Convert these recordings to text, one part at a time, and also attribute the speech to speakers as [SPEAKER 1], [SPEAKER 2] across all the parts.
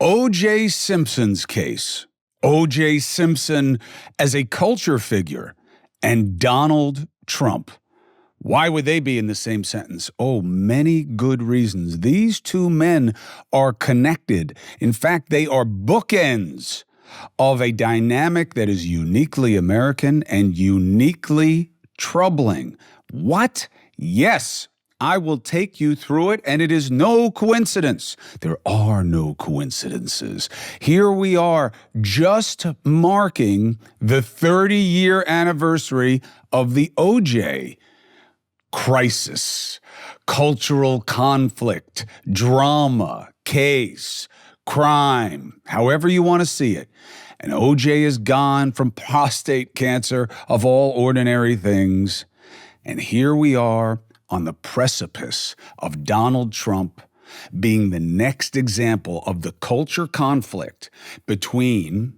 [SPEAKER 1] O.J. Simpson's case. O.J. Simpson as a culture figure and Donald Trump. Why would they be in the same sentence? Oh, many good reasons. These two men are connected. In fact, they are bookends of a dynamic that is uniquely American and uniquely troubling. What? Yes, I will take you through it, and it is no coincidence. There are no coincidences. Here we are, just marking the 30-year anniversary of the OJ crisis, cultural conflict, drama, case, crime, however you want to see it. And OJ is gone from prostate cancer of all ordinary things. And here we are on the precipice of Donald Trump being the next example of the culture conflict between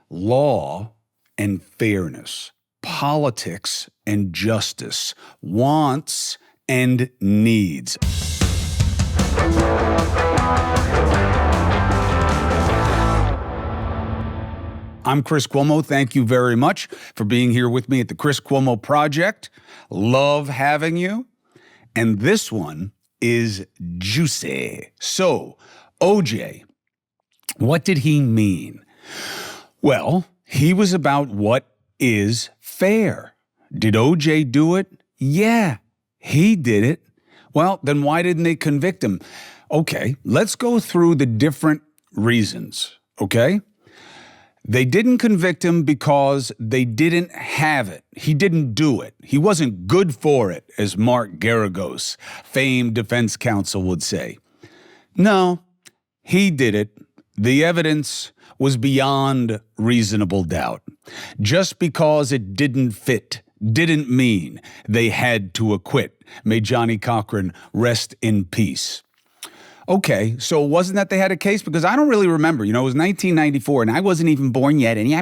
[SPEAKER 1] law and fairness, politics and justice, wants and needs. I'm Chris Cuomo. Thank you very much for being here with me at the Chris Cuomo Project. Love having you. And this one is juicy. So, OJ, what did he mean? Well, he was about what is fair. Did OJ do it? Yeah, he did it. Well, then why didn't they convict him? Okay, let's go through the different reasons, okay? They didn't convict him because they didn't have it. He didn't do it. He wasn't good for it, as Mark Garagos, famed defense counsel, would say. No, he did it. The evidence was beyond reasonable doubt. Just because it didn't fit didn't mean they had to acquit. May Johnny Cochran rest in peace. Okay, so wasn't that they had a case? Because I don't really remember. You know, it was 1994, and I wasn't even born yet. And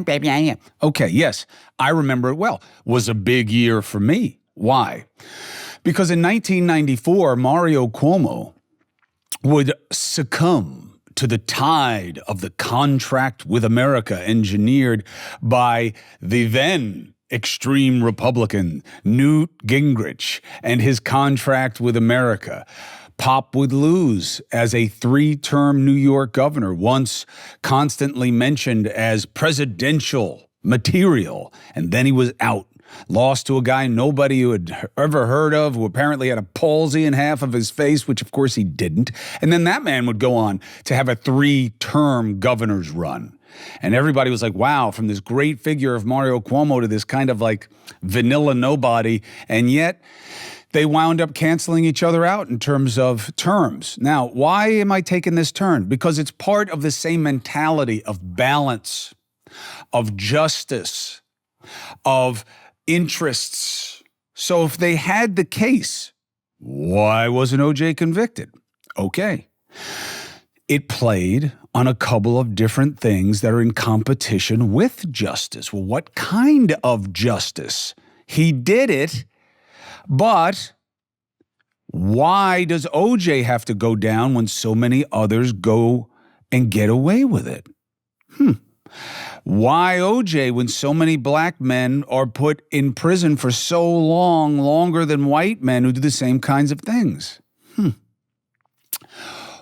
[SPEAKER 1] okay, yes, I remember it well. It was a big year for me. Why? Because in 1994, Mario Cuomo would succumb to the tide of the contract with America engineered by the then extreme Republican Newt Gingrich and his contract with America. Pop would lose as a 3-term New York governor, once constantly mentioned as presidential material, and then he was out. Lost to a guy nobody had ever heard of, who apparently had a palsy in half of his face, which of course he didn't. And then that man would go on to have a 3-term governor's run. And everybody was like, wow, from this great figure of Mario Cuomo to this kind of like vanilla nobody. And yet they wound up canceling each other out in terms of terms. Now, why am I taking this turn? Because it's part of the same mentality of balance, of justice, of interests. So if they had the case, why wasn't OJ convicted? Okay. It played on a couple of different things that are in competition with justice. Well, what kind of justice? He did it, but why does OJ have to go down when so many others go and get away with it? Why OJ when so many black men are put in prison for so long, longer than white men who do the same kinds of things?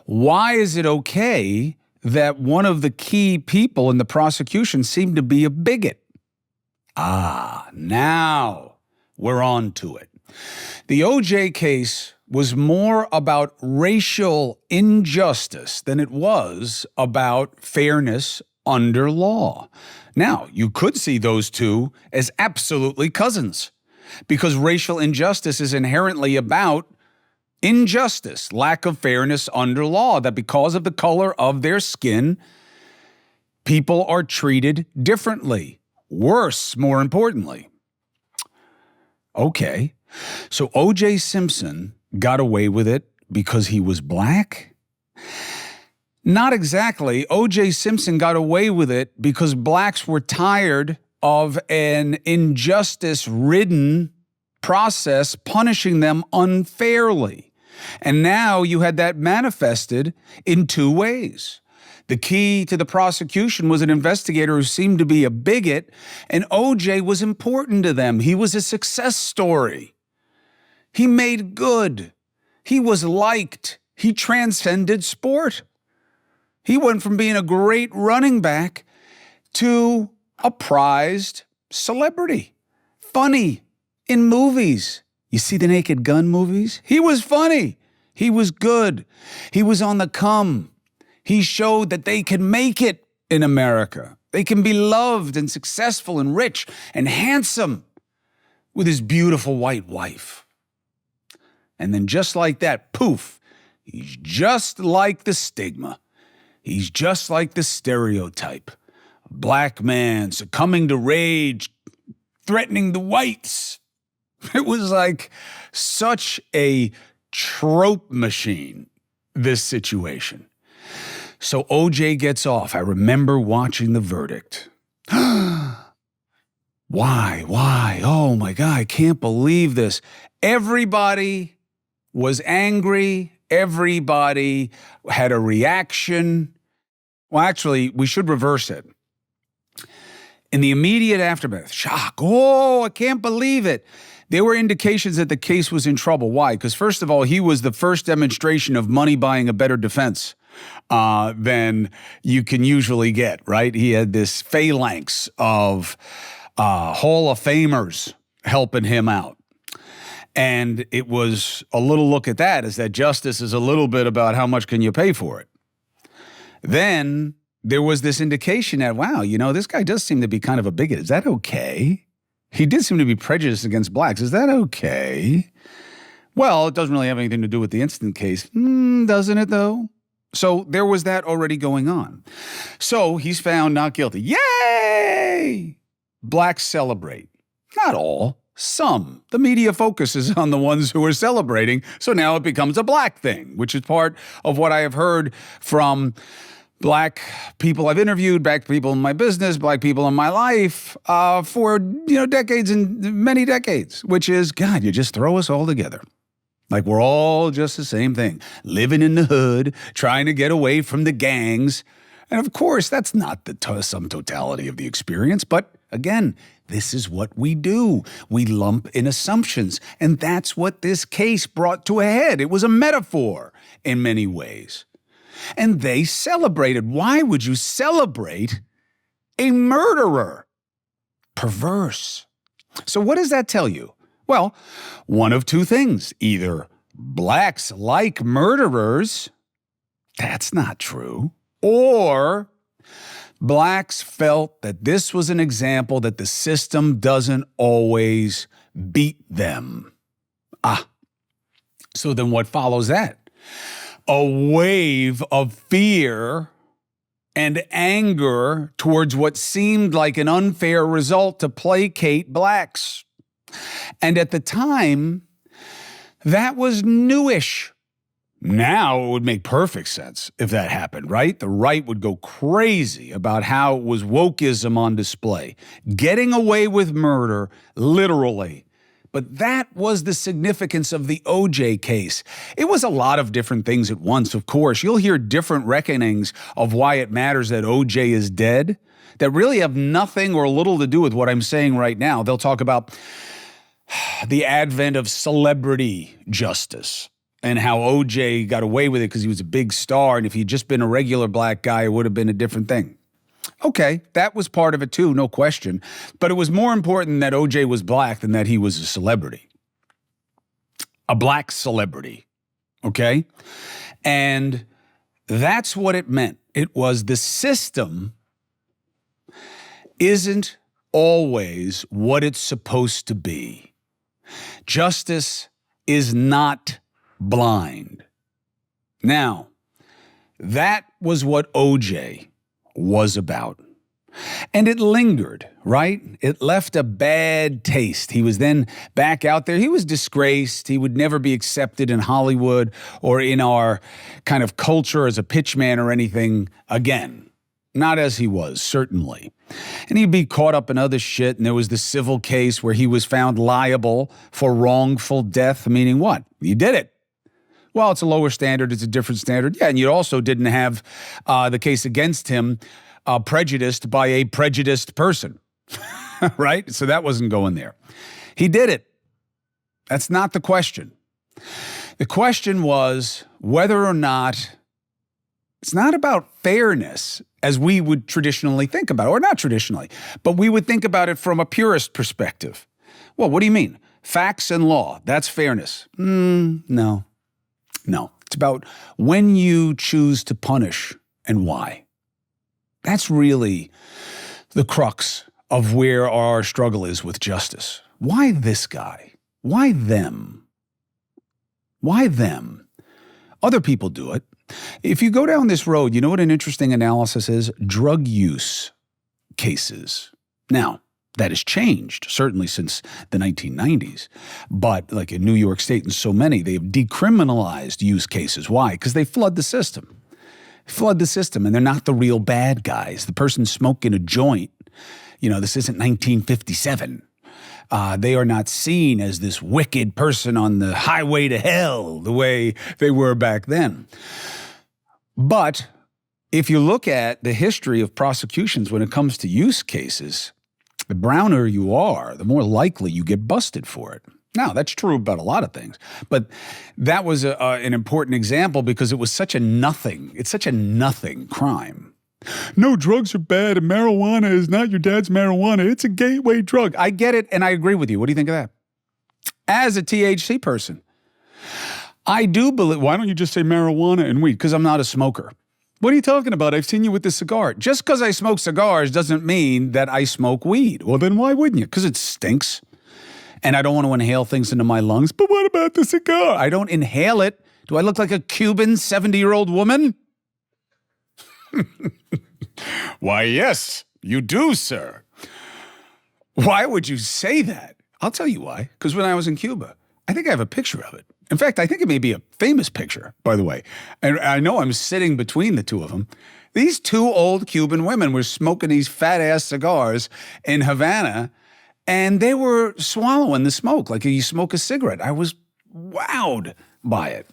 [SPEAKER 1] Why is it okay that one of the key people in the prosecution seemed to be a bigot? Now we're on to it. The OJ case was more about racial injustice than it was about fairness under law. Now, you could see those two as absolutely cousins, because racial injustice is inherently about injustice, lack of fairness under law, that because of the color of their skin, people are treated differently, worse, more importantly. Okay, so O.J. Simpson got away with it because he was black? Not exactly. O.J. Simpson got away with it because blacks were tired of an injustice-ridden process punishing them unfairly. And now you had that manifested in two ways. The key to the prosecution was an investigator who seemed to be a bigot, and O.J. was important to them. He was a success story. He made good. He was liked. He transcended sport. He went from being a great running back to a prized celebrity. Funny in movies. You see the Naked Gun movies? He was funny. He was good. He was on the come. He showed that they can make it in America. They can be loved and successful and rich and handsome with his beautiful white wife. And then just like that, poof, he's just like the stigma. He's just like the stereotype. A black man succumbing to rage, threatening the whites. It was like such a trope machine, this situation. So O.J. gets off. I remember watching the verdict. Why? Oh my God, I can't believe this. Everybody was angry. Everybody had a reaction. Well, actually, we should reverse it. In the immediate aftermath, shock. Oh, I can't believe it. There were indications that the case was in trouble. Why? Because first of all, he was the first demonstration of money buying a better defense than you can usually get, right? He had this phalanx of Hall of Famers helping him out. And it was a little look at that, is that justice is a little bit about how much can you pay for it. Then there was this indication that, wow, this guy does seem to be kind of a bigot. Is that okay? He did seem to be prejudiced against blacks. Is that okay? Well, it doesn't really have anything to do with the instant case. Doesn't it, though? So there was that already going on. So he's found not guilty. Yay! Blacks celebrate. Not all. Some. The media focuses on the ones who are celebrating, so now it becomes a black thing, which is part of what I have heard from black people I've interviewed, black people in my business, black people in my life for decades and many decades, which is, God, you just throw us all together. Like we're all just the same thing, living in the hood, trying to get away from the gangs. And of course, that's not the sum totality of the experience, but again, this is what we do. We lump in assumptions, and that's what this case brought to a head. It was a metaphor in many ways. And they celebrated. Why would you celebrate a murderer? Perverse. So what does that tell you? Well, one of two things. Either blacks like murderers, that's not true, or blacks felt that this was an example that the system doesn't always beat them. So then what follows that? A wave of fear and anger towards what seemed like an unfair result to placate blacks. And at the time, that was newish. Now it would make perfect sense if that happened, right? The right would go crazy about how it was wokeism on display, getting away with murder, literally. But that was the significance of the O.J. case. It was a lot of different things at once, of course. You'll hear different reckonings of why it matters that O.J. is dead that really have nothing or little to do with what I'm saying right now. They'll talk about the advent of celebrity justice and how O.J. got away with it because he was a big star, and if he'd just been a regular black guy, it would have been a different thing. Okay, that was part of it too, no question. But it was more important that O.J. was black than that he was a celebrity. A black celebrity, okay? And that's what it meant. It was the system isn't always what it's supposed to be. Justice is not blind. Now, that was what O.J. was about. And it lingered, right? It left a bad taste. He was then back out there. He was disgraced. He would never be accepted in Hollywood or in our kind of culture as a pitchman or anything again. Not as he was, certainly. And he'd be caught up in other shit. And there was the civil case where he was found liable for wrongful death, meaning what? You did it. Well, it's a lower standard. It's a different standard. Yeah, and you also didn't have the case against him prejudiced by a prejudiced person, right? So that wasn't going there. He did it. That's not the question. The question was whether or not it's not about fairness as we would traditionally think about it, or not traditionally, but we would think about it from a purist perspective. Well, what do you mean? Facts and law, that's fairness. No. It's about when you choose to punish and why. That's really the crux of where our struggle is with justice. Why this guy? Why them? Why them? Other people do it. If you go down this road, you know what an interesting analysis is? Drug use cases. Now, that has changed, certainly since the 1990s. But like in New York State and so many, they've decriminalized use cases. Why? Because they flood the system. And they're not the real bad guys. The person smoking a joint, this isn't 1957. They are not seen as this wicked person on the highway to hell the way they were back then. But if you look at the history of prosecutions when it comes to use cases, the browner you are, the more likely you get busted for it. Now, that's true about a lot of things, but that was an important example because it was such a nothing. It's such a nothing crime. No, drugs are bad and marijuana is not your dad's marijuana. It's a gateway drug. I get it, and I agree with you. What do you think of that? As a THC person, I do believe, why don't you just say marijuana and weed? Because I'm not a smoker. What are you talking about? I've seen you with this cigar. Just because I smoke cigars doesn't mean that I smoke weed. Well, then why wouldn't you? Because it stinks. And I don't want to inhale things into my lungs. But what about the cigar? I don't inhale it. Do I look like a Cuban 70-year-old woman? Why, yes, you do, sir. Why would you say that? I'll tell you why. Because when I was in Cuba, I think I have a picture of it. In fact, I think it may be a famous picture, by the way. And I know I'm sitting between the two of them. These two old Cuban women were smoking these fat-ass cigars in Havana, and they were swallowing the smoke like you smoke a cigarette. I was wowed by it.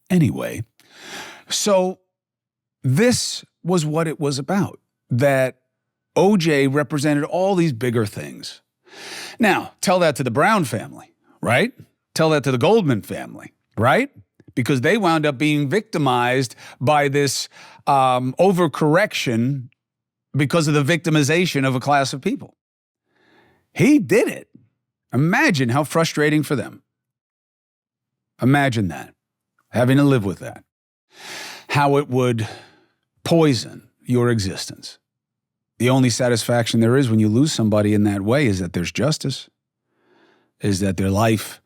[SPEAKER 1] Anyway, so this was what it was about, that OJ represented all these bigger things. Now, tell that to the Brown family, right? Tell that to the Goldman family, right? Because they wound up being victimized by this overcorrection because of the victimization of a class of people. He did it. Imagine how frustrating for them. Imagine that, having to live with that. How it would poison your existence. The only satisfaction there is when you lose somebody in that way is that there's justice, is that their life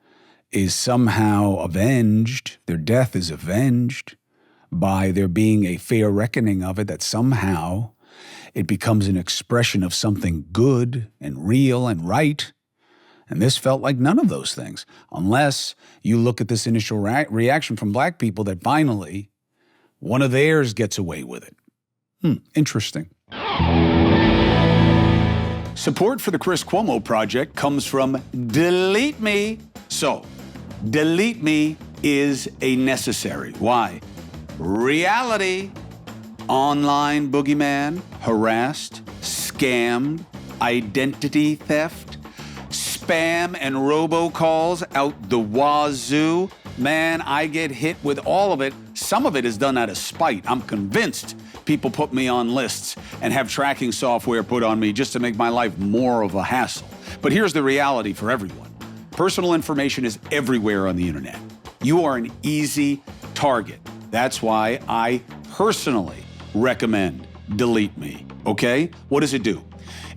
[SPEAKER 1] is somehow avenged, their death is avenged by there being a fair reckoning of it, that somehow it becomes an expression of something good and real and right. And this felt like none of those things, unless you look at this initial reaction from black people that finally one of theirs gets away with it. Interesting. Support for the Chris Cuomo Project comes from Delete Me. So, Delete Me is a necessary. Why? Reality. Online boogeyman, harassed, scammed, identity theft, spam and robocalls out the wazoo. Man, I get hit with all of it. Some of it is done out of spite. I'm convinced people put me on lists and have tracking software put on me just to make my life more of a hassle. But here's the reality for everyone. Personal information is everywhere on the internet. You are an easy target. That's why I personally recommend Delete Me, okay? What does it do?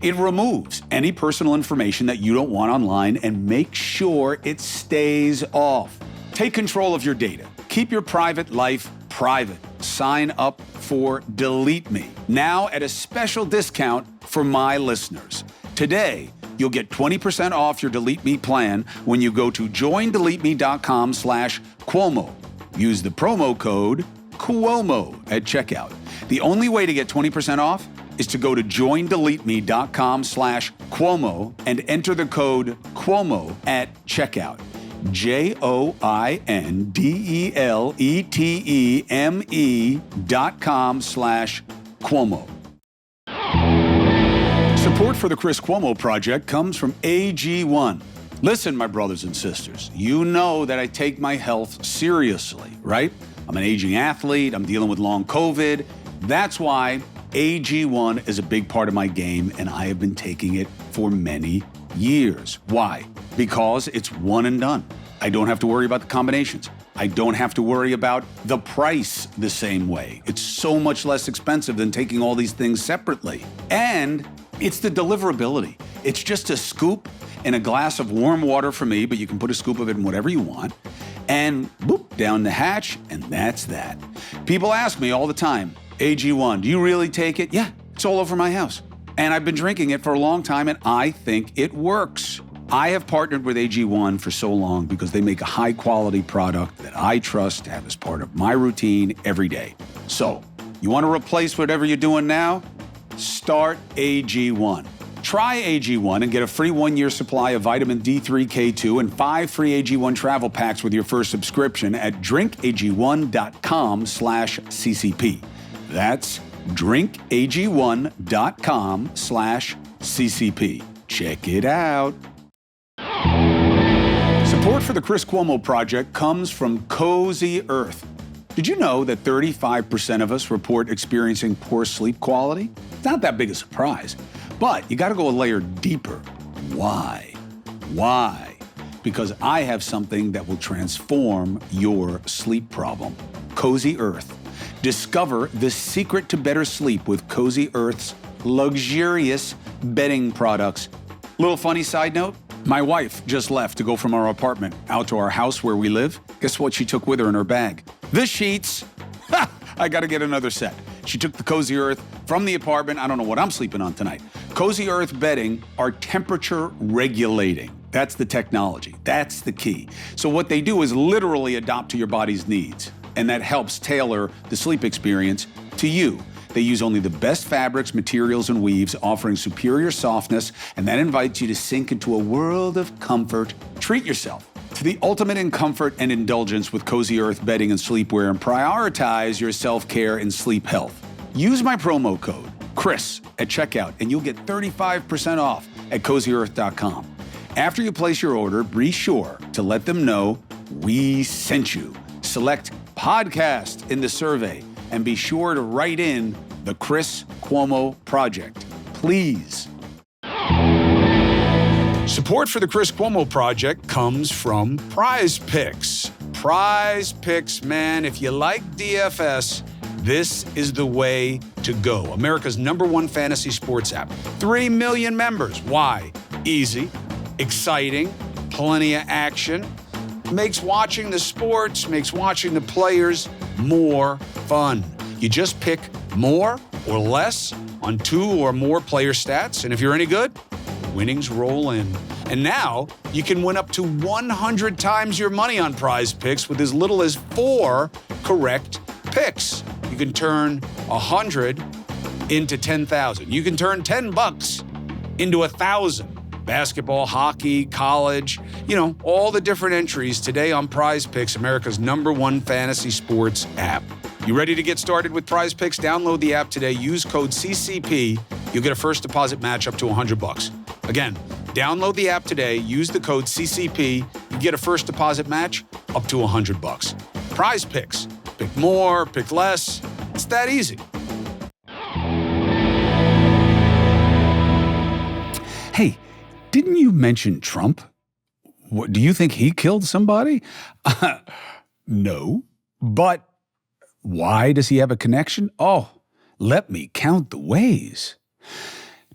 [SPEAKER 1] It removes any personal information that you don't want online and makes sure it stays off. Take control of your data. Keep your private life private. Sign up for Delete Me now at a special discount for my listeners. Today, you'll get 20% off your Delete Me plan when you go to joindeleteme.com/Cuomo. Use the promo code Cuomo at checkout. The only way to get 20% off is to go to joindeleteme.com/Cuomo and enter the code Cuomo at checkout. JOINDELETEME.com/Cuomo. Support for the Chris Cuomo Project comes from AG1. Listen, my brothers and sisters, you know that I take my health seriously, right? I'm an aging athlete. I'm dealing with long COVID. That's why AG1 is a big part of my game, and I have been taking it for many years. Why? Because it's one and done. I don't have to worry about the combinations. I don't have to worry about the price the same way. It's so much less expensive than taking all these things separately. And it's the deliverability. It's just a scoop in a glass of warm water for me, but you can put a scoop of it in whatever you want. And boop, down the hatch, and that's that. People ask me all the time, AG1, do you really take it? Yeah, it's all over my house. And I've been drinking it for a long time, and I think it works. I have partnered with AG1 for so long because they make a high-quality product that I trust to have as part of my routine every day. So, you want to replace whatever you're doing now? Start AG1. Try AG1 and get a free 1-year supply of vitamin D3, K2, and 5 free AG1 travel packs with your first subscription at drinkag1.com/CCP. That's drinkag1.com/CCP. Check it out. Support for the Chris Cuomo Project comes from Cozy Earth. Did you know that 35% of us report experiencing poor sleep quality? It's not that big a surprise, but you got to go a layer deeper. Why? Why? Because I have something that will transform your sleep problem. Cozy Earth. Discover the secret to better sleep with Cozy Earth's luxurious bedding products. Little funny side note, my wife just left to go from our apartment out to our house where we live. Guess what she took with her in her bag? The sheets. Ha! I gotta get another set. She took the Cozy Earth from the apartment. I don't know what I'm sleeping on tonight. Cozy Earth bedding are temperature regulating. That's the technology. That's the key. So what they do is literally adapt to your body's needs, and that helps tailor the sleep experience to you. They use only the best fabrics, materials, and weaves, offering superior softness, and that invites you to sink into a world of comfort. Treat yourself to the ultimate in comfort and indulgence with Cozy Earth bedding and sleepwear, and prioritize your self-care and sleep health. Use my promo code, CHRIS, at checkout, and you'll get 35% off at CozyEarth.com. After you place your order, be sure to let them know we sent you. Select podcast in the survey, and be sure to write in the Chris Cuomo Project, please. Support for the Chris Cuomo Project comes from Prize Picks. Prize Picks, man, if you like DFS, this is the way to go. America's #1 fantasy sports app. 3 million members. Why? Easy, exciting, plenty of action. Makes watching the sports, makes watching the players more fun. You just pick more or less on 2 or more player stats, and if you're any good, winnings roll in. And now you can win up to 100 times your money on Prize Picks with as little as 4 correct picks. You can turn 100 into 10,000. You can turn $10 into 1,000. Basketball, hockey, college, all the different entries today on Prize Picks, America's #1 fantasy sports app. You ready to get started with Prize Picks? Download the app today. Use code CCP. You'll get a first deposit match up to $100. Again, download the app today. Use the code CCP. You get a first deposit match up to $100. Prize Picks. Pick more, pick less. It's that easy. Hey, didn't you mention Trump? What, do you think he killed somebody? No. But why does he have a connection? Oh, let me count the ways.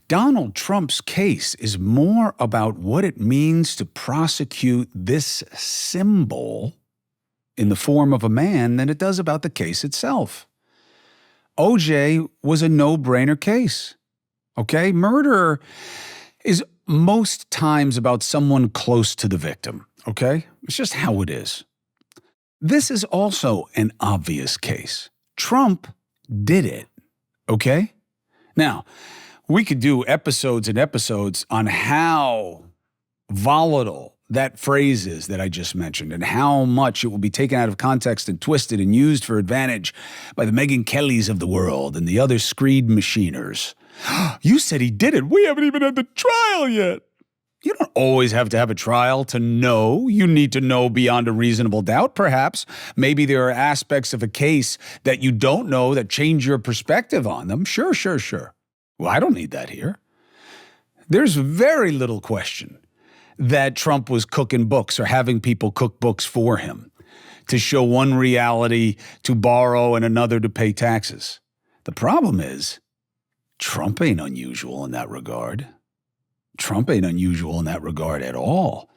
[SPEAKER 1] Donald Trump's case is more about what it means to prosecute this symbol in the form of a man than it does about the case itself. OJ was a no-brainer case. Okay? Murder is most times about someone close to the victim. Okay? It's just how it is. This is also an obvious case. Trump did it. Okay? Now, we could do episodes and episodes on how volatile that phrase is that I just mentioned and how much it will be taken out of context and twisted and used for advantage by the Megyn Kellys of the world and the other screed machiners. You said he did it. We haven't even had the trial yet. You don't always have to have a trial to know. You need to know beyond a reasonable doubt, perhaps. Maybe there are aspects of a case that you don't know that change your perspective on them. Sure. Well, I don't need that here. There's very little question that Trump was cooking books or having people cook books for him to show one reality to borrow and another to pay taxes. The problem is Trump ain't unusual in that regard. Trump ain't unusual in that regard at all.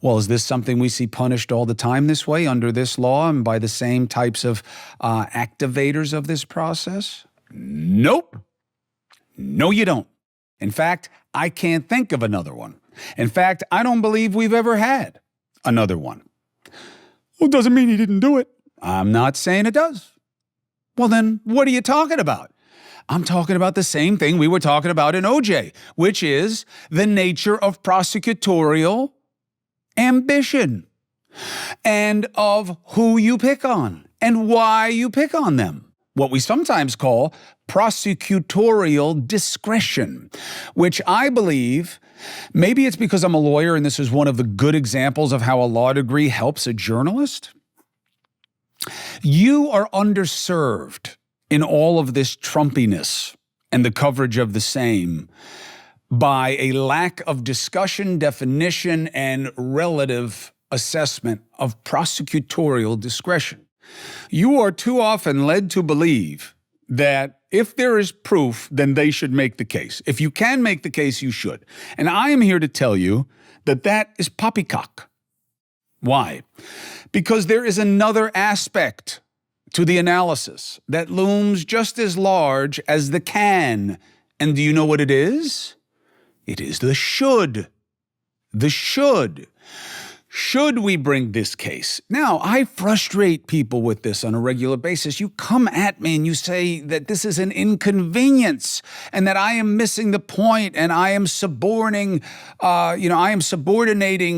[SPEAKER 1] Well, is this something we see punished all the time this way under this law and by the same types of activators of this process? Nope. No, you don't. In fact, I can't think of another one. In fact, I don't believe we've ever had another one. Well, doesn't mean he didn't do it. I'm not saying it does. Well, then what are you talking about? I'm talking about the same thing we were talking about in OJ, which is the nature of prosecutorial ambition and of who you pick on and why you pick on them. What we sometimes call prosecutorial discretion, which I believe, maybe it's because I'm a lawyer and this is one of the good examples of how a law degree helps a journalist. You are underserved in all of this Trumpiness and the coverage of the same by a lack of discussion, definition, and relative assessment of prosecutorial discretion. You are too often led to believe that if there is proof, then they should make the case. If you can make the case, you should. And I am here to tell you that that is poppycock. Why? Because there is another aspect to the analysis that looms just as large as the can. And do you know what it is? It is the should. The should. Should we bring this case? Now, I frustrate people with this on a regular basis. You come at me and you say that this is an inconvenience and that I am missing the point and I am subordinating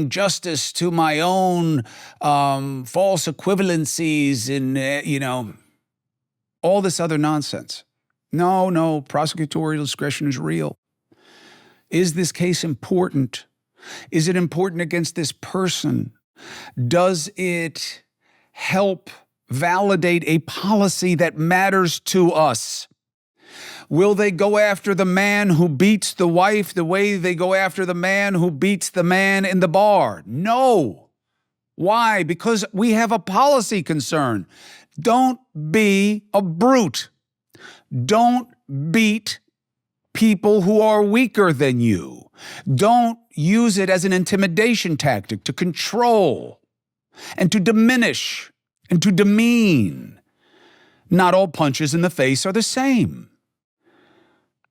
[SPEAKER 1] justice to my own false equivalencies and, all this other nonsense. No, prosecutorial discretion is real. Is this case important? Is it important against this person? Does it help validate a policy that matters to us? Will they go after the man who beats the wife the way they go after the man who beats the man in the bar? No. Why? Because we have a policy concern. Don't be a brute. Don't beat people who are weaker than you. Don't use it as an intimidation tactic to control and to diminish and to demean. Not all punches in the face are the same.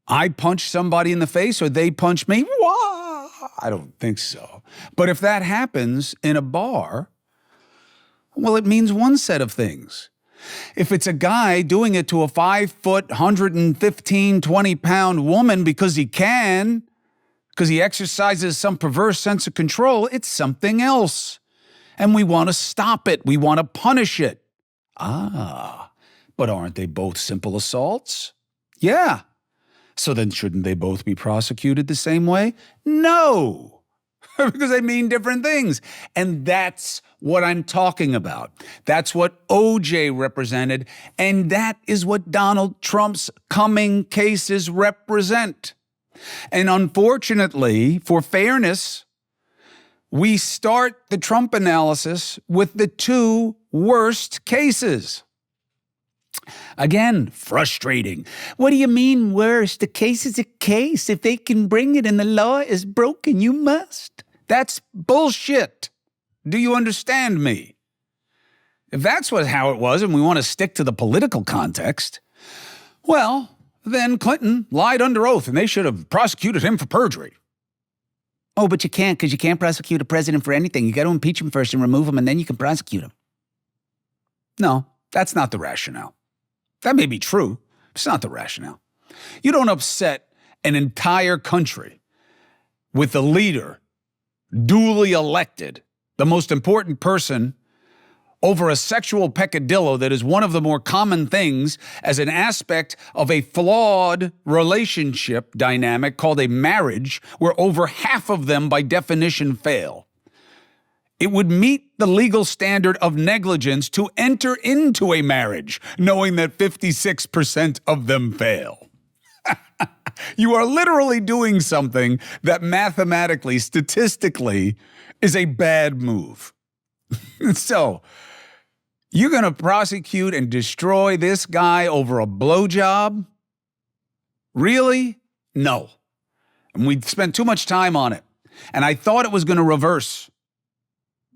[SPEAKER 1] I punch somebody in the face or they punch me. Wah! I don't think so. But if that happens in a bar, well, it means one set of things. If it's a guy doing it to a 5-foot, 115, 20-pound woman because he can, because he exercises some perverse sense of control, it's something else. And we want to stop it. We want to punish it. But aren't they both simple assaults? Yeah. So then shouldn't they both be prosecuted the same way? No. Because they mean different things. And that's what I'm talking about. That's what OJ represented. And that is what Donald Trump's coming cases represent. And unfortunately, for fairness, we start the Trump analysis with the two worst cases. Again, frustrating. What do you mean worse? The case is a case. If they can bring it and the law is broken, you must. That's bullshit. Do you understand me? If that's how it was and we want to stick to the political context, well, then Clinton lied under oath and they should have prosecuted him for perjury. Oh, but you can't because you can't prosecute a president for anything. You got to impeach him first and remove him and then you can prosecute him. No, that's not the rationale. That may be true. It's not the rationale. You don't upset an entire country with the leader duly elected, the most important person, over a sexual peccadillo that is one of the more common things as an aspect of a flawed relationship dynamic called a marriage, where over half of them by definition fail. It would meet the legal standard of negligence to enter into a marriage knowing that 56% of them fail. You are literally doing something that mathematically, statistically, is a bad move. So, you're going to prosecute and destroy this guy over a blowjob? Really? No. And we spent too much time on it. And I thought it was going to reverse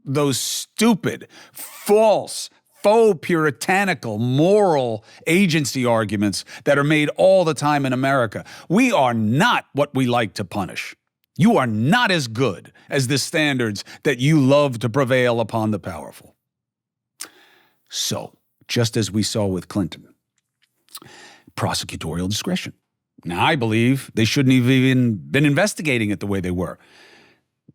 [SPEAKER 1] those stupid, false, faux puritanical, moral agency arguments that are made all the time in America. We are not what we like to punish. You are not as good as the standards that you love to prevail upon the powerful. So, just as we saw with Clinton, prosecutorial discretion. Now, I believe they shouldn't have even been investigating it the way they were.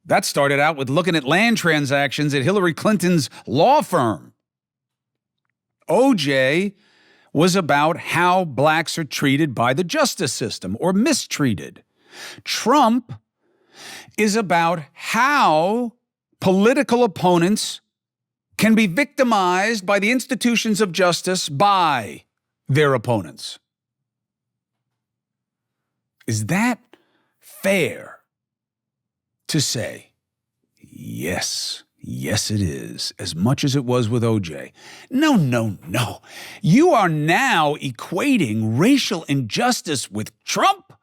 [SPEAKER 1] That started out with looking at land transactions at Hillary Clinton's law firm. OJ was about how blacks are treated by the justice system or mistreated. Trump is about how political opponents can be victimized by the institutions of justice by their opponents. Is that fair to say? Yes. Yes, it is, as much as it was with OJ. No. You are now equating racial injustice with Trump?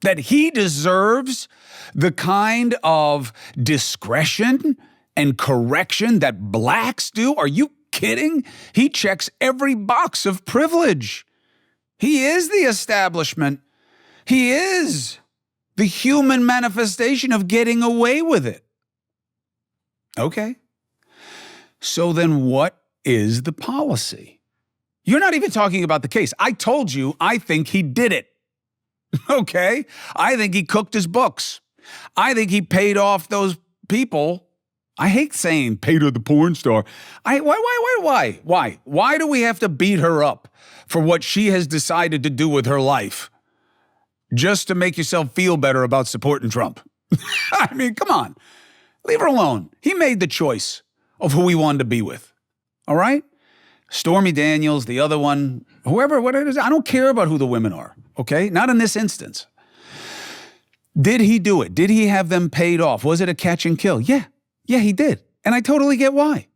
[SPEAKER 1] That he deserves the kind of discretion and correction that blacks do? Are you kidding? He checks every box of privilege. He is the establishment. He is the human manifestation of getting away with it. Okay. So then what is the policy? You're not even talking about the case. I told you I think he did it. Okay? I think he cooked his books. I think he paid off those people. I hate saying paid her the porn star. Why? Why do we have to beat her up for what she has decided to do with her life just to make yourself feel better about supporting Trump? I mean, come on. Leave her alone. He made the choice of who he wanted to be with. All right? Stormy Daniels, the other one, whoever, what it is, I don't care about who the women are, okay? Not in this instance. Did he do it? Did he have them paid off? Was it a catch and kill? Yeah, he did. And I totally get why.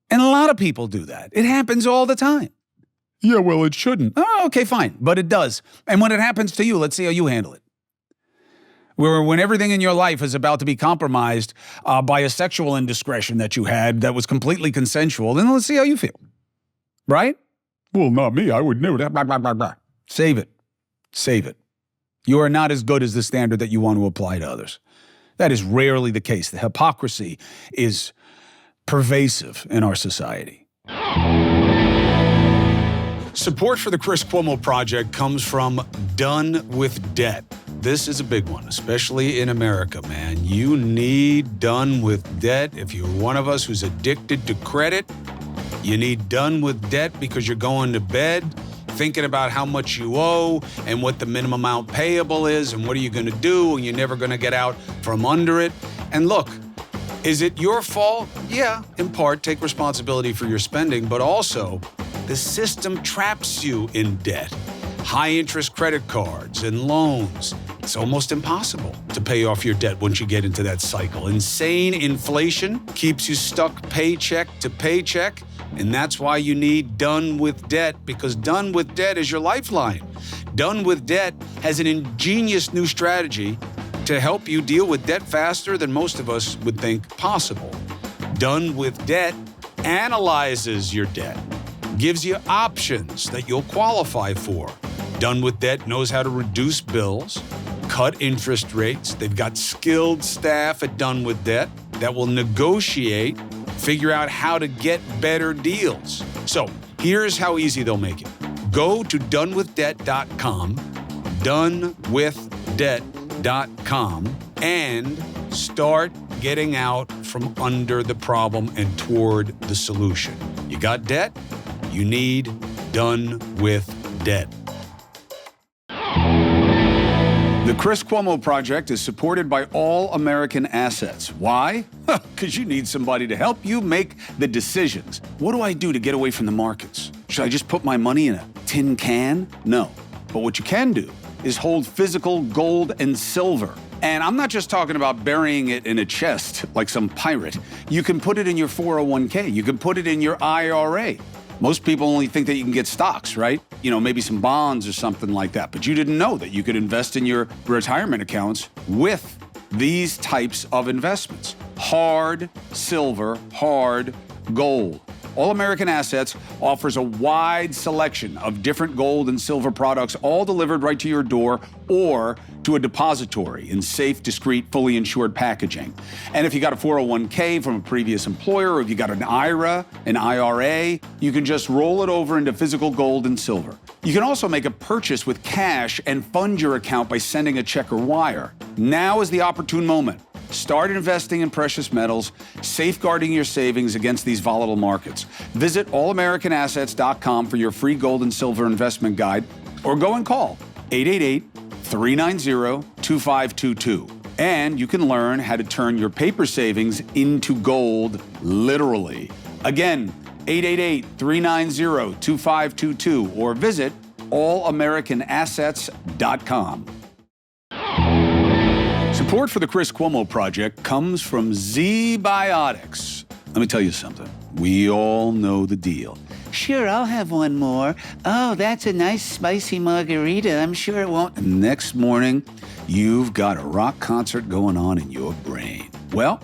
[SPEAKER 1] And a lot of people do that. It happens all the time. Yeah, well, it shouldn't. Oh, okay, fine. But it does. And when it happens to you, let's see how you handle it. When everything in your life is about to be compromised by a sexual indiscretion that you had that was completely consensual, then let's see how you feel. Right? Well, not me. I would never. Blah, blah, blah, blah. Save it. Save it. You are not as good as the standard that you want to apply to others. That is rarely the case. The hypocrisy is pervasive in our society. Support for the Chris Cuomo Project comes from Done with Debt. This is a big one, especially in America, man. You need Done with Debt. If you're one of us who's addicted to credit, you need Done with Debt because you're going to bed thinking about how much you owe and what the minimum amount payable is and what are you going to do, and you're never going to get out from under it. And look, is it your fault? Yeah, in part, take responsibility for your spending, but also the system traps you in debt. High interest credit cards and loans. It's almost impossible to pay off your debt once you get into that cycle. Insane inflation keeps you stuck paycheck to paycheck. And that's why you need Done with Debt, because Done with Debt is your lifeline. Done with Debt has an ingenious new strategy to help you deal with debt faster than most of us would think possible. Done with Debt analyzes your debt, gives you options that you'll qualify for. Done with Debt knows how to reduce bills, cut interest rates. They've got skilled staff at Done with Debt that will negotiate, figure out how to get better deals. So here's how easy they'll make it. Go to donewithdebt.com, donewithdebt.com, and start getting out from under the problem and toward the solution. You got debt? You need done with debt. The Chris Cuomo Project is supported by All American Assets. Why? Because you need somebody to help you make the decisions. What do I do to get away from the markets? Should I just put my money in a tin can? No. But what you can do is hold physical gold and silver. And I'm not just talking about burying it in a chest like some pirate. You can put it in your 401k. You can put it in your IRA. Most people only think that you can get stocks, right? Maybe some bonds or something like that. But you didn't know that you could invest in your retirement accounts with these types of investments. Hard silver, hard gold. All American Assets offers a wide selection of different gold and silver products, all delivered right to your door or to a depository in safe, discreet, fully insured packaging. And if you got a 401k from a previous employer, or if you got an IRA, an IRA, you can just roll it over into physical gold and silver. You can also make a purchase with cash and fund your account by sending a check or wire. Now is the opportune moment. Start investing in precious metals, safeguarding your savings against these volatile markets. Visit allamericanassets.com for your free gold and silver investment guide, or go and call 888-390-2522. And you can learn how to turn your paper savings into gold, literally. Again, 888-390-2522, or visit allamericanassets.com. Support for the Chris Cuomo Project comes from ZBiotics. Let me tell you something. We all know the deal.
[SPEAKER 2] Sure, I'll have one more. Oh, that's a nice spicy margarita. I'm sure it won't.
[SPEAKER 1] Next morning, you've got a rock concert going on in your brain. Well,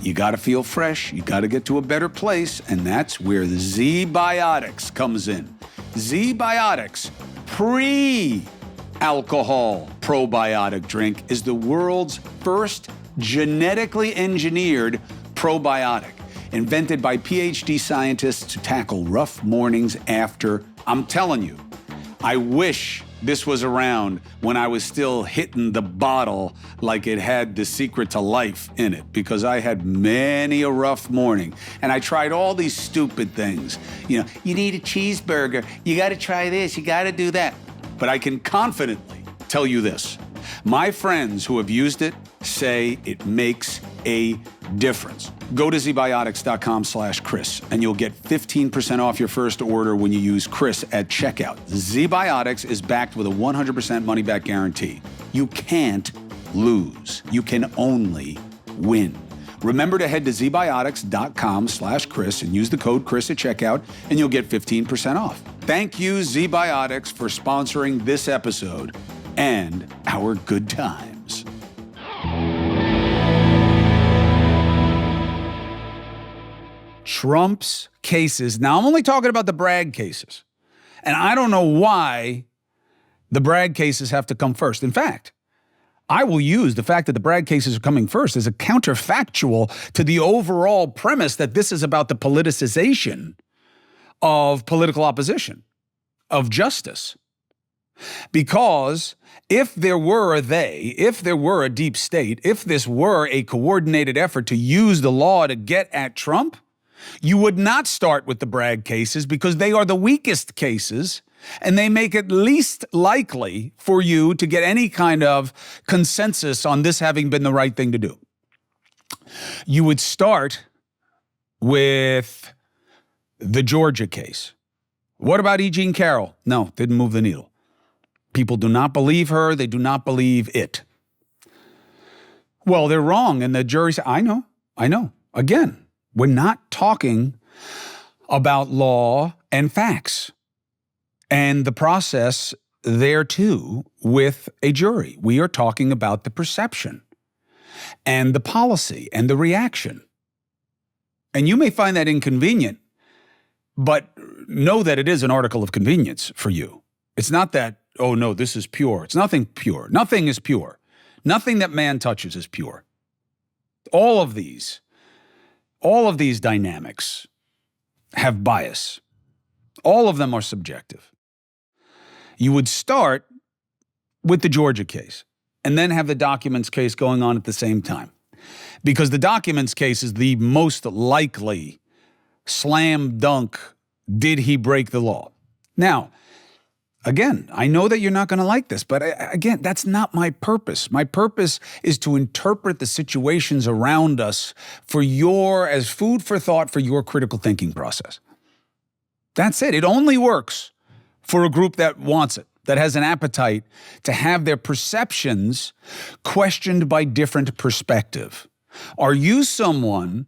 [SPEAKER 1] you got to feel fresh. You got to get to a better place, and that's where the ZBiotics comes in. ZBiotics pre-alcohol probiotic drink is the world's first genetically engineered probiotic, invented by PhD scientists to tackle rough mornings after. I'm telling you, I wish this was around when I was still hitting the bottle like it had the secret to life in it, because I had many a rough morning and I tried all these stupid things. You need a cheeseburger, you got to try this, you got to do that. But I can confidently tell you this. My friends who have used it say it makes a difference. Go to ZBiotics.com/Chris and you'll get 15% off your first order when you use Chris at checkout. ZBiotics is backed with a 100% money-back guarantee. You can't lose. You can only win. Remember to head to ZBiotics.com/Chris and use the code Chris at checkout and you'll get 15% off. Thank you, ZBiotics, for sponsoring this episode and our good times. Trump's cases. Now, I'm only talking about the Bragg cases. And I don't know why the Bragg cases have to come first. In fact, I will use the fact that the Bragg cases are coming first as a counterfactual to the overall premise that this is about the politicization of political opposition, of justice. Because if there were a deep state, if this were a coordinated effort to use the law to get at Trump, you would not start with the Bragg cases because they are the weakest cases and they make it least likely for you to get any kind of consensus on this having been the right thing to do. You would start with the Georgia case. What about E. Jean Carroll? No, didn't move the needle. People do not believe her. They do not believe it. Well, they're wrong. And the jury said, I know. Again, we're not talking about law and facts and the process there too with a jury. We are talking about the perception and the policy and the reaction. And you may find that inconvenient, but know that it is an article of convenience for you. It's not that, oh no, this is pure. It's nothing pure. Nothing is pure. Nothing that man touches is pure. All of these dynamics have bias. All of them are subjective. You would start with the Georgia case. and then have the documents case going on at the same time. Because the documents case is the most likely slam dunk, did he break the law? Now, again, I know that you're not going to like this, but again, that's not my purpose. My purpose is to interpret the situations around us as food for thought for your critical thinking process. That's it. It only works for a group that wants it, that has an appetite to have their perceptions questioned by different perspective. Are you someone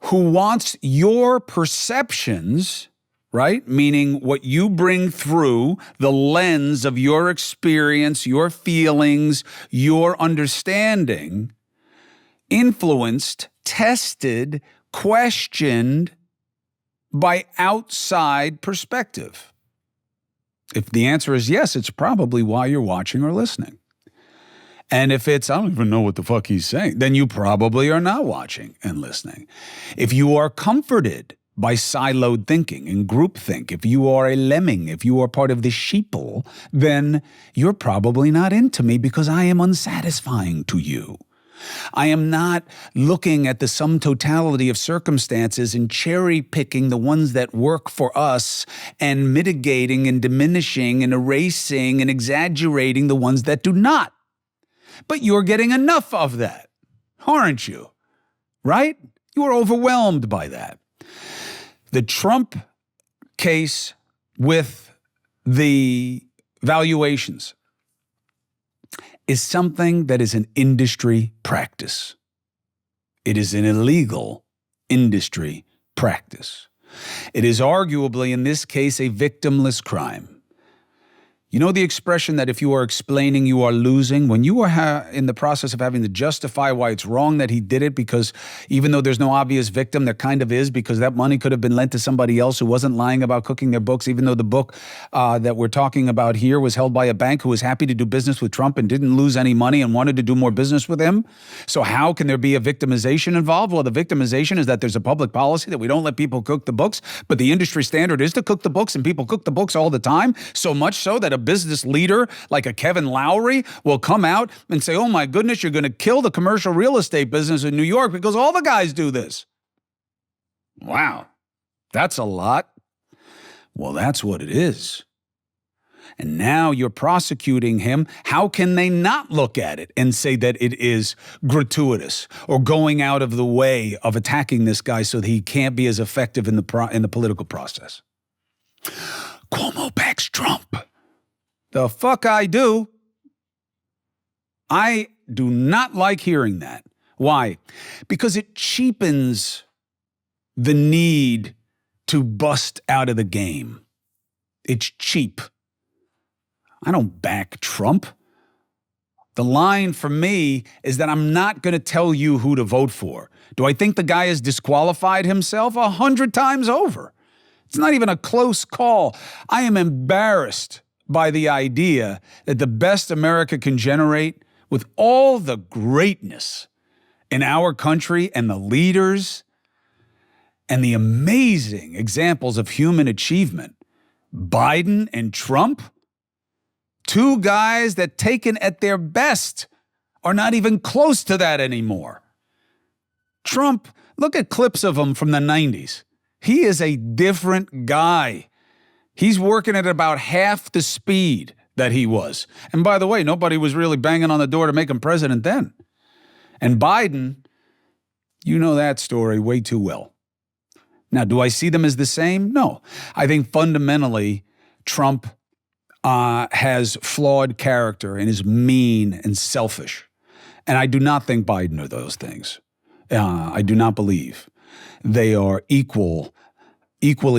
[SPEAKER 1] who wants your perceptions, right? Meaning what you bring through the lens of your experience, your feelings, your understanding, influenced, tested, questioned by outside perspective? If the answer is yes, it's probably why you're watching or listening. And if it's, I don't even know what the fuck he's saying, then you probably are not watching and listening. If you are comforted by siloed thinking and groupthink, if you are a lemming, if you are part of the sheeple, then you're probably not into me because I am unsatisfying to you. I am not looking at the sum totality of circumstances and cherry picking the ones that work for us and mitigating and diminishing and erasing and exaggerating the ones that do not. But you're getting enough of that, aren't you? Right? You are overwhelmed by that. The Trump case with the valuations is something that is an industry practice. It is an illegal industry practice. It is arguably, in this case, a victimless crime. You know the expression that if you are explaining, you are losing? When you are in the process of having to justify why it's wrong that he did it, because even though there's no obvious victim, there kind of is, because that money could have been lent to somebody else who wasn't lying about cooking their books, even though the book that we're talking about here was held by a bank who was happy to do business with Trump and didn't lose any money and wanted to do more business with him. So how can there be a victimization involved? Well, the victimization is that there's a public policy that we don't let people cook the books, but the industry standard is to cook the books, and people cook the books all the time, so much so that a business leader like a Kevin Lowry will come out and say, oh my goodness, you're going to kill the commercial real estate business in New York because all the guys do this. Wow, that's a lot. Well, that's what it is. And now you're prosecuting him. How can they not look at it and say that it is gratuitous or going out of the way of attacking this guy so that he can't be as effective in the political process? Cuomo backs Trump. The fuck I do. I do not like hearing that. Why? Because it cheapens the need to bust out of the game. It's cheap. I don't back Trump. The line for me is that I'm not going to tell you who to vote for. Do I think the guy has disqualified himself? 100 times over. It's not even a close call. I am embarrassed by the idea that the best America can generate, with all the greatness in our country and the leaders and the amazing examples of human achievement, Biden and Trump, two guys that, taken at their best, are not even close to that anymore. Trump, look at clips of him from the 90s. He is a different guy. He's working at about half the speed that he was. And by the way, nobody was really banging on the door to make him president then. And Biden, you know that story way too well. Now, do I see them as the same? No. I think fundamentally, Trump has flawed character and is mean and selfish. And I do not think Biden are those things. I do not believe they are equally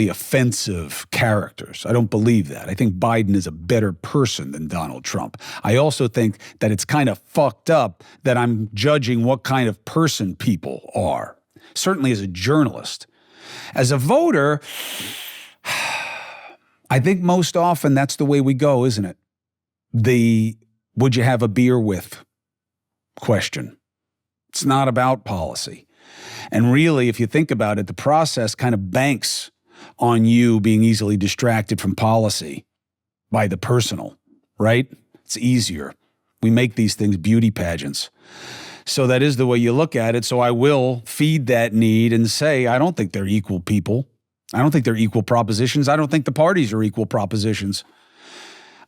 [SPEAKER 1] offensive characters. I don't believe that. I think Biden is a better person than Donald Trump. I also think that it's kind of fucked up that I'm judging what kind of person people are. Certainly as a journalist. As a voter, I think most often that's the way we go, isn't it? The would you have a beer with question. It's not about policy. And really, if you think about it, the process kind of banks on you being easily distracted from policy by the personal, right? It's easier. We make these things beauty pageants. So that is the way you look at it. So I will feed that need and say, I don't think they're equal people. I don't think they're equal propositions. I don't think the parties are equal propositions.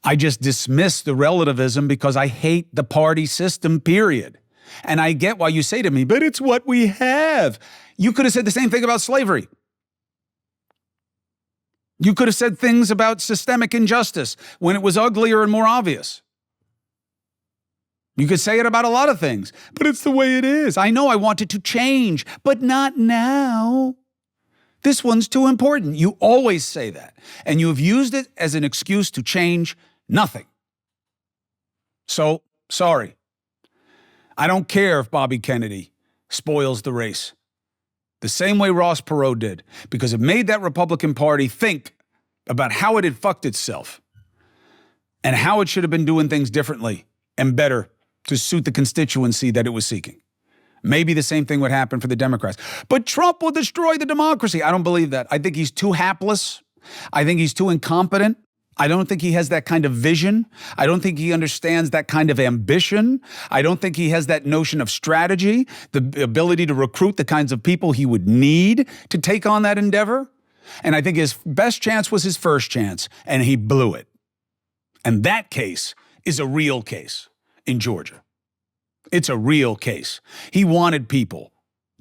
[SPEAKER 1] I just dismiss the relativism because I hate the party system, period. And I get why you say to me, but it's what we have. You could have said the same thing about slavery. You could have said things about systemic injustice when it was uglier and more obvious. You could say it about a lot of things, but it's the way it is. I know I want it to change, but not now. This one's too important. You always say that. And you have used it as an excuse to change nothing. So, sorry. I don't care if Bobby Kennedy spoils the race. The same way Ross Perot did, because it made that Republican Party think about how it had fucked itself and how it should have been doing things differently and better to suit the constituency that it was seeking. Maybe the same thing would happen for the Democrats. But Trump will destroy the democracy. I don't believe that. I think he's too hapless. I think he's too incompetent. I don't think he has that kind of vision. I don't think he understands that kind of ambition. I don't think he has that notion of strategy, the ability to recruit the kinds of people he would need to take on that endeavor. And I think his best chance was his first chance, and he blew it. And that case is a real case in Georgia. It's a real case. He wanted people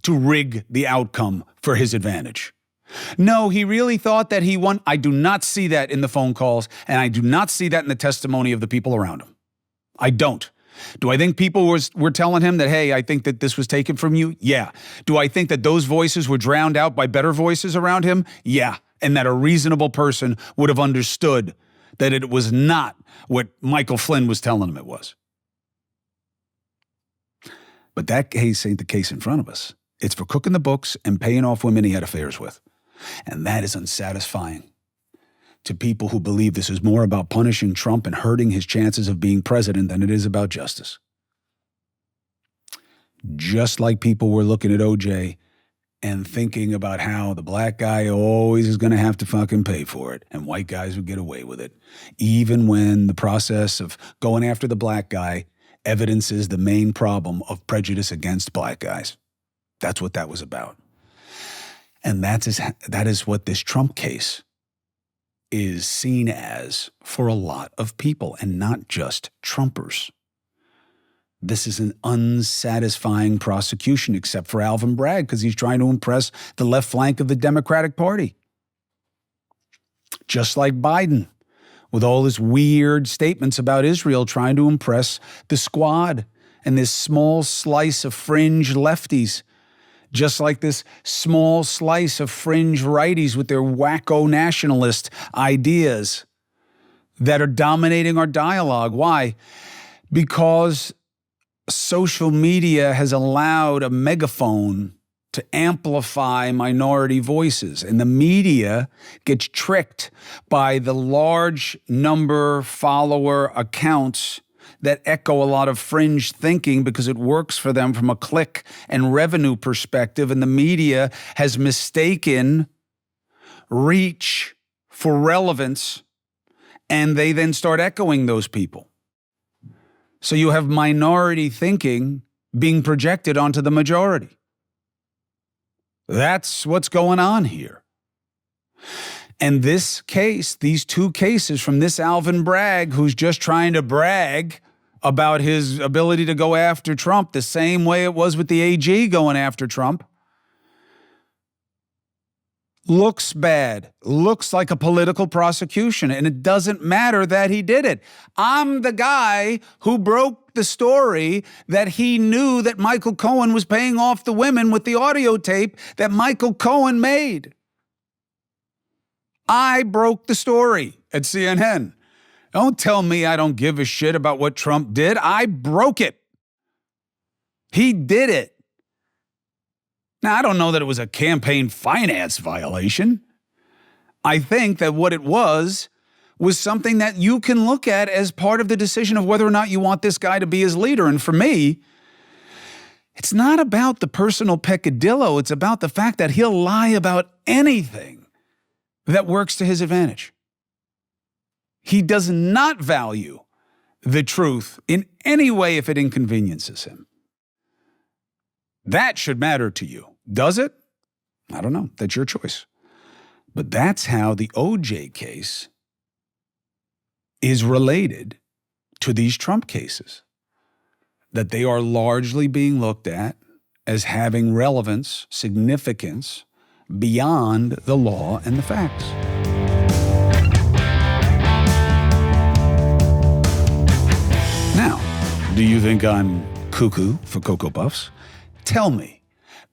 [SPEAKER 1] to rig the outcome for his advantage. No, he really thought that he won. I do not see that in the phone calls, and I do not see that in the testimony of the people around him. I don't. Do I think people were telling him that, hey, I think that this was taken from you? Yeah. Do I think that those voices were drowned out by better voices around him? Yeah. And that a reasonable person would have understood that it was not what Michael Flynn was telling him it was. But that case ain't the case in front of us. It's for cooking the books and paying off women he had affairs with. And that is unsatisfying to people who believe this is more about punishing Trump and hurting his chances of being president than it is about justice. Just like people were looking at OJ and thinking about how the black guy always is going to have to fucking pay for it and white guys would get away with it, even when the process of going after the black guy evidences the main problem of prejudice against black guys. That's what that was about. And that is what this Trump case is seen as for a lot of people, and not just Trumpers. This is an unsatisfying prosecution, except for Alvin Bragg, because he's trying to impress the left flank of the Democratic Party. Just like Biden, with all his weird statements about Israel, trying to impress the squad and this small slice of fringe lefties. Just like this small slice of fringe righties with their wacko nationalist ideas that are dominating our dialogue. Why? Because social media has allowed a megaphone to amplify minority voices, and the media gets tricked by the large number follower accounts that echo a lot of fringe thinking because it works for them from a click and revenue perspective, and the media has mistaken reach for relevance, and they then start echoing those people. So you have minority thinking being projected onto the majority. That's what's going on here. And this case, these two cases from this Alvin Bragg, who's just trying to brag about his ability to go after Trump the same way it was with the AG going after Trump, looks bad, looks like a political prosecution, and it doesn't matter that he did it. I'm the guy who broke the story that he knew that Michael Cohen was paying off the women with the audio tape that Michael Cohen made. I broke the story at CNN. Don't tell me I don't give a shit about what Trump did. I broke it. He did it. Now, I don't know that it was a campaign finance violation. I think that what it was something that you can look at as part of the decision of whether or not you want this guy to be his leader. And for me, it's not about the personal peccadillo. It's about the fact that he'll lie about anything that works to his advantage. He does not value the truth in any way if it inconveniences him. That should matter to you. Does it? I don't know. That's your choice. But that's how the OJ case is related to these Trump cases, that they are largely being looked at as having relevance, significance beyond the law and the facts. Now, do you think I'm cuckoo for Cocoa Puffs? Tell me,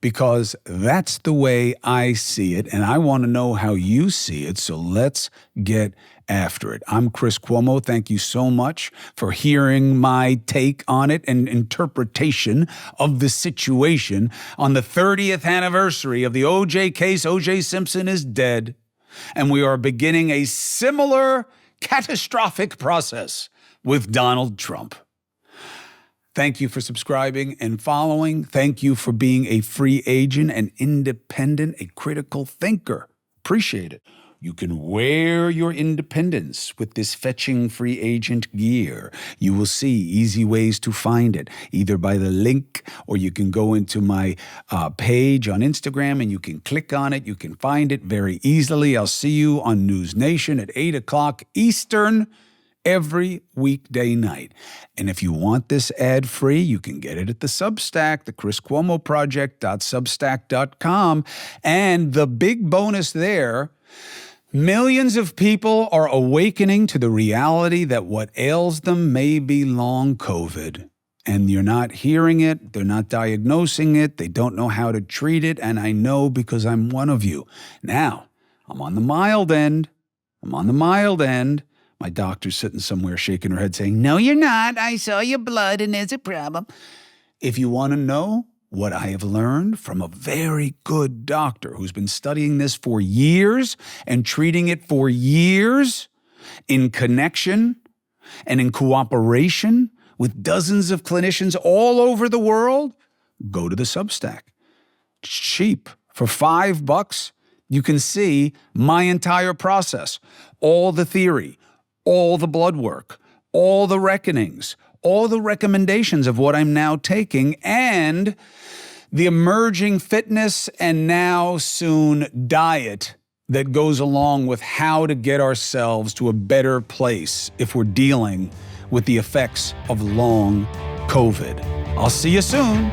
[SPEAKER 1] because that's the way I see it, and I want to know how you see it, so let's get after it. I'm Chris Cuomo. Thank you so much for hearing my take on it and interpretation of the situation on the 30th anniversary of the OJ case. OJ Simpson is dead, and we are beginning a similar catastrophic process with Donald Trump. Thank you for subscribing and following. Thank you for being a free agent, an independent, a critical thinker. Appreciate it. You can wear your independence with this fetching free agent gear. You will see easy ways to find it, either by the link or you can go into my page on Instagram and you can click on it. You can find it very easily. I'll see you on News Nation at 8 o'clock Eastern every weekday night. And if you want this ad-free, you can get it at the Substack, the chriscuomoproject.substack.com. And the big bonus there, millions of people are awakening to the reality that what ails them may be long COVID. And you're not hearing it, they're not diagnosing it, they don't know how to treat it, and I know because I'm one of you. Now, I'm on the mild end. My doctor's sitting somewhere shaking her head saying, "No, you're not. I saw your blood and there's a problem." If you want to know what I have learned from a very good doctor who's been studying this for years and treating it for years in connection and in cooperation with dozens of clinicians all over the world, go to the Substack. It's cheap. For $5, you can see my entire process, all the theory, all the blood work, all the reckonings, all the recommendations of what I'm now taking, and the emerging fitness and now soon diet that goes along with how to get ourselves to a better place if we're dealing with the effects of long COVID. I'll see you soon.